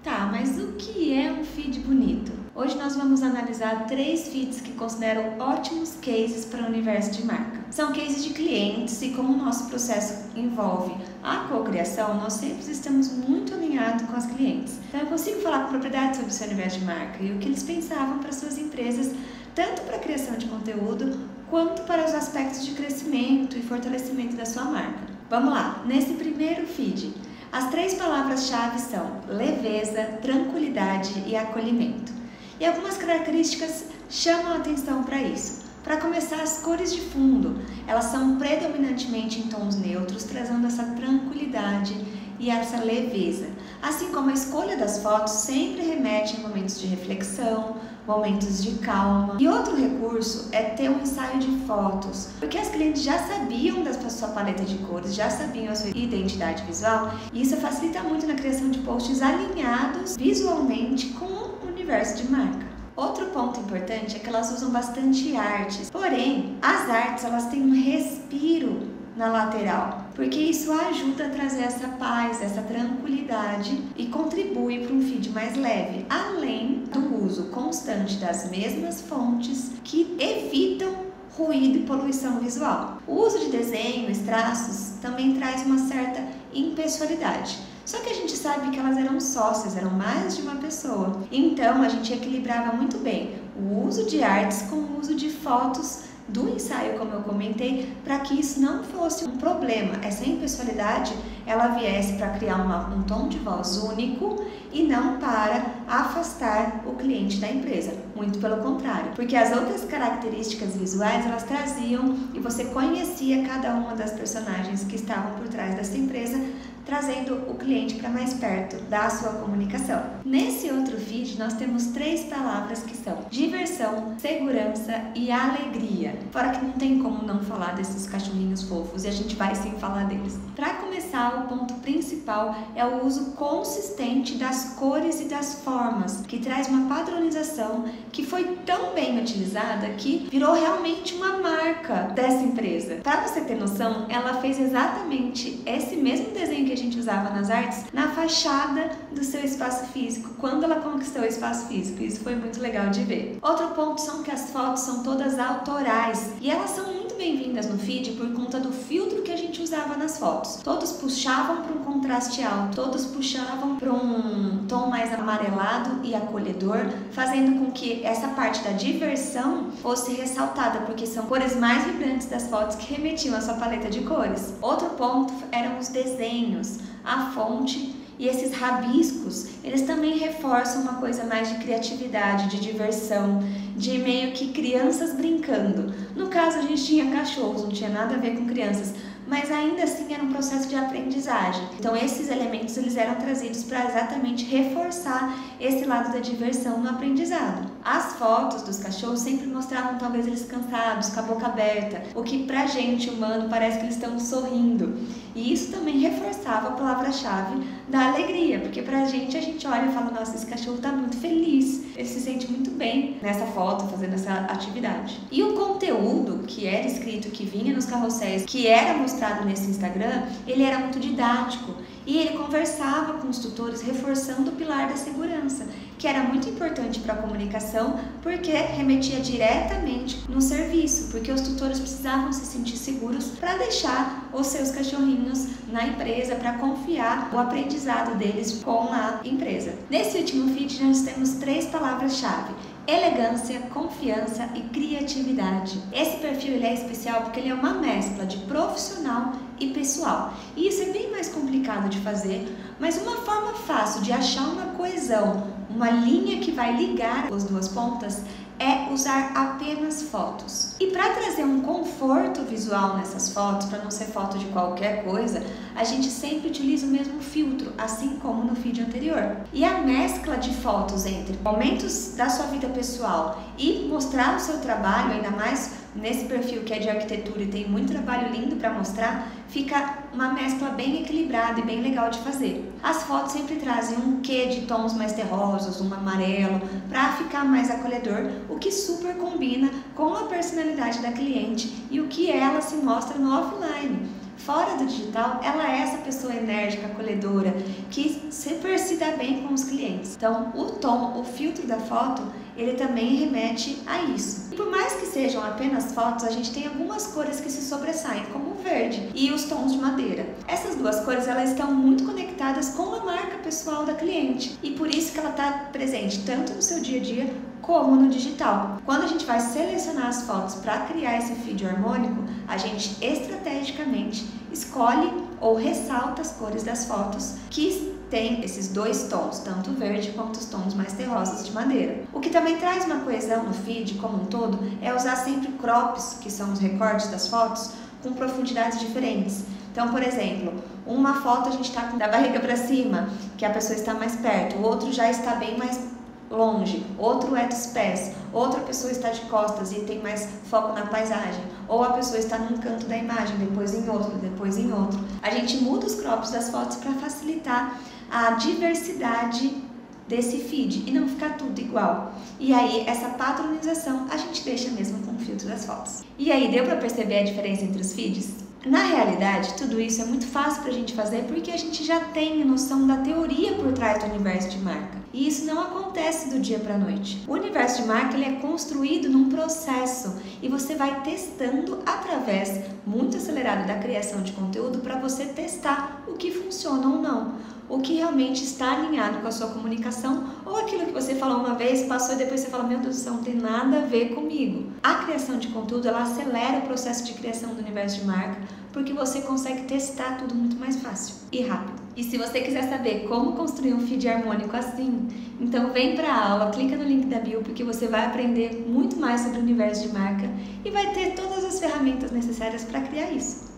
Tá, mas o que é um feed bonito? Hoje nós vamos analisar 3 feeds que considero ótimos cases para o universo de marca. São cases de clientes e como o nosso processo envolve a cocriação, nós sempre estamos muito alinhados com as clientes. Então eu consigo falar com propriedade sobre o seu universo de marca e o que eles pensavam para suas empresas, tanto para a criação de conteúdo, quanto para os aspectos de crescimento e fortalecimento da sua marca. Vamos lá, nesse primeiro feed, as 3 palavras-chave são leveza, tranquilidade e acolhimento. E algumas características chamam a atenção para isso. Para começar, as cores de fundo, elas são predominantemente em tons neutros, trazendo essa tranquilidade e essa leveza. Assim como a escolha das fotos sempre remete a momentos de reflexão, momentos de calma. E outro recurso é ter um ensaio de fotos, porque as clientes já sabiam da sua paleta de cores, já sabiam a sua identidade visual, e isso facilita muito na criação de posts alinhados visualmente com o universo de marca. Outro ponto importante é que elas usam bastante artes, porém, as artes elas têm um respiro na lateral, porque isso ajuda a trazer essa paz, essa tranquilidade e contribui para um feed mais leve, além do uso constante das mesmas fontes que evitam ruído e poluição visual. O uso de desenhos, traços, também traz uma certa impessoalidade. Só que a gente sabe que elas eram sócias, eram mais de uma pessoa. Então a gente equilibrava muito bem o uso de artes com o uso de fotos do ensaio, como eu comentei, para que isso não fosse um problema. Essa impessoalidade, ela viesse para criar um tom de voz único e não para afastar o cliente da empresa. Muito pelo contrário, porque as outras características visuais, elas traziam e você conhecia cada uma das personagens que estavam por trás dessa empresa, trazendo o cliente para mais perto da sua comunicação. Nesse outro feed, nós temos 3 palavras que são diversão, segurança e alegria. Fora que não tem como não falar desses cachorrinhos fofos e a gente vai sim falar deles. Para começar, o ponto principal é o uso consistente das cores e das formas, que traz uma padronização que foi tão bem utilizada que virou realmente uma marca dessa empresa. Para você ter noção, ela fez exatamente esse mesmo desenho que a gente usava nas artes na fachada do seu espaço físico, quando ela conquistou o espaço físico. Isso foi muito legal de ver. Outro ponto são que as fotos são todas autorais e elas são muito bem-vindas no feed por conta do filtro que a gente usava nas fotos. Todos puxavam para um contraste alto, todos puxavam para um tom mais amarelado e acolhedor, fazendo com que essa parte da diversão fosse ressaltada, porque são cores mais vibrantes das fotos que remetiam à sua paleta de cores. Outro ponto eram os desenhos, a fonte e esses rabiscos, eles também reforçam uma coisa mais de criatividade, de diversão, de meio que crianças brincando. No caso, a gente tinha cachorros, não tinha nada a ver com crianças, mas ainda assim era um processo de aprendizagem. Então esses elementos eles eram trazidos para exatamente reforçar esse lado da diversão no aprendizado. As fotos dos cachorros sempre mostravam talvez eles cansados, com a boca aberta, o que pra gente humano parece que eles estão sorrindo. E isso também reforçava a palavra-chave da alegria, porque pra gente a gente olha e fala, nossa, esse cachorro tá muito feliz, ele se sente muito bem nessa foto, fazendo essa atividade. E o conteúdo que era escrito, que vinha nos carrosséis, que era mostrado nesse Instagram, ele era muito didático e ele conversava com os tutores reforçando o pilar da segurança, que era muito importante para a comunicação porque remetia diretamente no serviço, porque os tutores precisavam se sentir seguros para deixar os seus cachorrinhos na empresa, para confiar o aprendizado deles com a empresa. Nesse último feed nós temos 3 palavras-chave: elegância, confiança e criatividade. Esse perfil ele é especial porque ele é uma mescla de profissional e pessoal. E isso é bem mais complicado de fazer, mas uma forma fácil de achar uma coesão, uma linha que vai ligar as 2 pontas, é usar apenas fotos. E para trazer um conforto visual nessas fotos, para não ser foto de qualquer coisa, a gente sempre utiliza o mesmo filtro, assim como no vídeo anterior. E a mescla de fotos entre momentos da sua vida pessoal e mostrar o seu trabalho, ainda mais nesse perfil que é de arquitetura e tem muito trabalho lindo para mostrar, fica uma mescla bem equilibrada e bem legal de fazer. As fotos sempre trazem um quê de tons mais terrosos, um amarelo, para ficar mais acolhedor, o que super combina com a personalidade da cliente e o que ela se mostra no offline. Fora do digital, ela é essa pessoa enérgica, acolhedora, que sempre se dá bem com os clientes. Então, o tom, o filtro da foto, ele também remete a isso. E por mais que sejam apenas fotos, a gente tem algumas cores que se sobressaem, como o verde e os tons de madeira. Essas duas cores, elas estão muito conectadas com a marca pessoal da cliente e por isso que ela está presente tanto no seu dia a dia como no digital. Quando a gente vai selecionar as fotos para criar esse feed harmônico, a gente estrategicamente escolhe ou ressalta as cores das fotos que tem esses dois tons, tanto o verde quanto os tons mais terrosos de madeira. O que também traz uma coesão no feed como um todo é usar sempre crops, que são os recortes das fotos, com profundidades diferentes. Então, por exemplo, uma foto a gente está da barriga para cima, que a pessoa está mais perto, o outro já está bem mais longe, outro é dos pés, outra pessoa está de costas e tem mais foco na paisagem, ou a pessoa está num canto da imagem, depois em outro, depois em outro. A gente muda os crops das fotos para facilitar a diversidade desse feed e não ficar tudo igual. E aí, essa padronização a gente deixa mesmo com o filtro das fotos. E aí, deu para perceber a diferença entre os feeds? Na realidade, tudo isso é muito fácil para a gente fazer porque a gente já tem noção da teoria por trás do universo de marca. E isso não acontece do dia para a noite. O universo de marca ele é construído num processo e você vai testando através muito acelerado da criação de conteúdo para você testar o que funciona ou não, o que realmente está alinhado com a sua comunicação ou aquilo que você falou uma vez, passou e depois você fala, meu Deus do céu, não tem nada a ver comigo. A criação de conteúdo, ela acelera o processo de criação do universo de marca porque você consegue testar tudo muito mais fácil e rápido. E se você quiser saber como construir um feed harmônico assim, então vem para a aula, clica no link da bio porque você vai aprender muito mais sobre o universo de marca e vai ter todas as ferramentas necessárias para criar isso.